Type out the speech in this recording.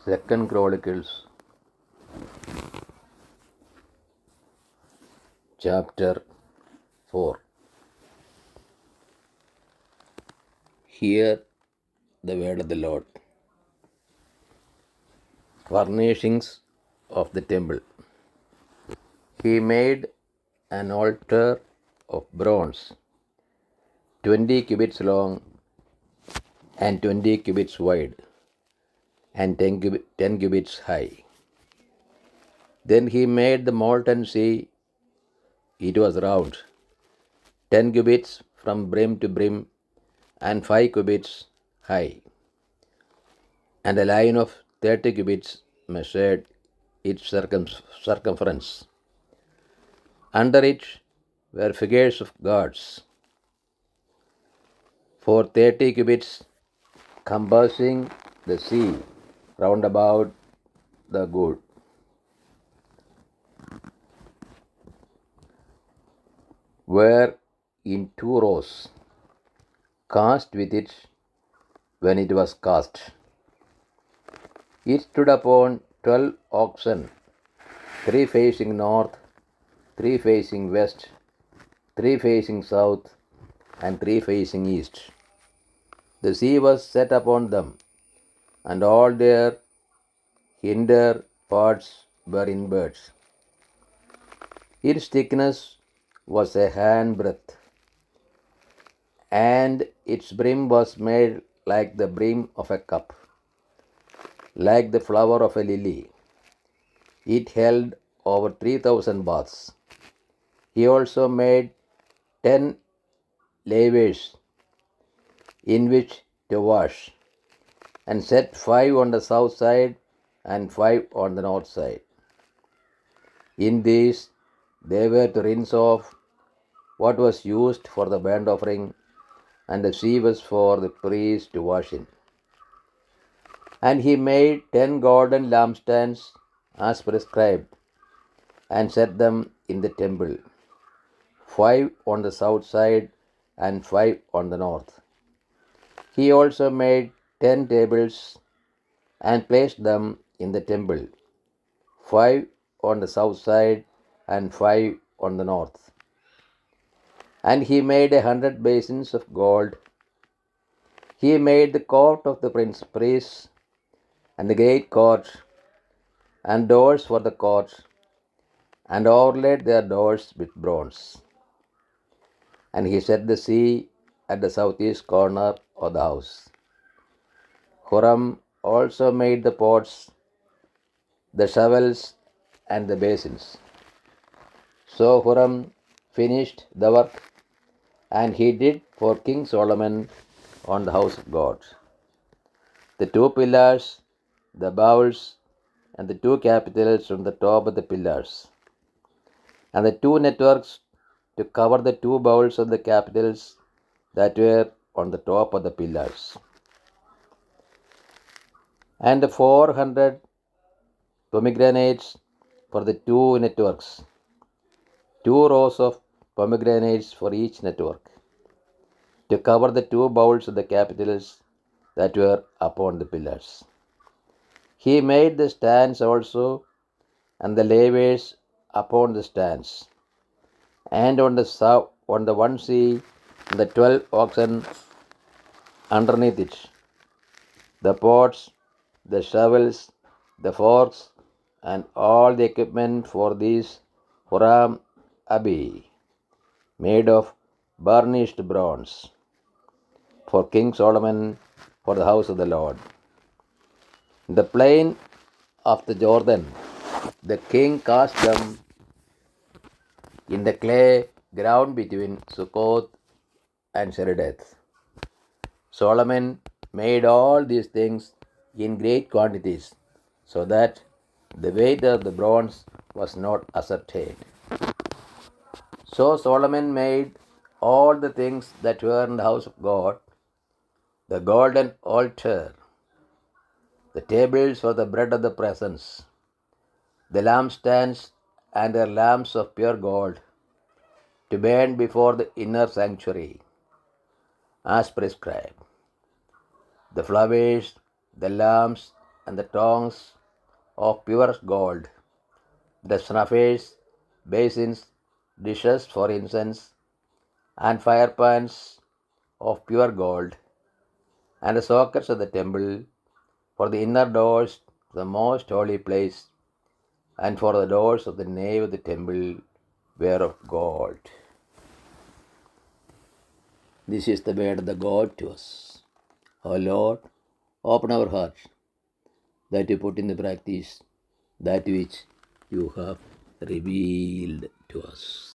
Second Chronicles Chapter 4. Hear the word of the Lord. Furnishings of the temple. He made an altar of bronze, 20 cubits long and 20 cubits wide, and 10 cubits high. Then he made the molten sea. It was round, 10 cubits from brim to brim, and 5 cubits high, and a line of 30 cubits measured its circumference. Under it were figures of gods, for 30 cubits, compassing the sea round about the good. Were in 2 rows, cast with it when it was cast. It stood upon 12 oxen, 3 facing north, 3 facing west, 3 facing south, and 3 facing east. The sea was set upon them, and all their hinder parts were in birds. Its thickness was a handbreadth, and its brim was made like the brim of a cup, like the flower of a lily. It held over 3,000 baths. He also made 10 lavers in which to wash, and set 5 on the south side and 5 on the north side. In these they were to rinse off what was used for the burnt offering, and the sea was for the priest to wash in. And he made 10 golden lampstands as prescribed, and set them in the temple, 5 on the south side and 5 on the north. He also made 10 tables and placed them in the temple, 5 on the south side and 5 on the north. And he made 100 basins of gold. He made the court of the priests, and the great court, and doors for the court, and overlaid their doors with bronze. And he set the sea at the southeast corner of the house. Hiram also made the pots, the shovels, and the basins. So Hiram finished the work, and he did for King Solomon on the house of God. The 2 pillars, the bowls, and the 2 capitals on the top of the pillars, and the 2 networks to cover the 2 bowls of the capitals that were on the top of the pillars, and the 400 pomegranates for the 2 networks, 2 rows of pomegranates for each network, to cover the 2 bowls of the capitals that were upon the pillars. He made the stands also, and the lavers upon the stands, and on the one sea, the 12 oxen underneath it, the pots, the shovels, the forks, and all the equipment for these Hiram Abi, made of burnished bronze, for King Solomon, for the house of the Lord. In the plain of the Jordan, the king cast them in the clay ground between Succoth and Sheredeth. Solomon made all these things in great quantities, so that the weight of the bronze was not ascertained. So Solomon made all the things that were in the house of God, the golden altar, the tables for the bread of the presence, the lampstands and their lamps of pure gold, to burn before the inner sanctuary, as prescribed, the flowers, the lamps, and the tongs of pure gold, the snuffers, basins, dishes for incense, and firepans of pure gold, and the sockets of the temple for the inner doors of the most holy place, and for the doors of the nave of the temple were of gold. This is the word of the God to us. O Lord, open our hearts that we put in the practice that which you have revealed to us.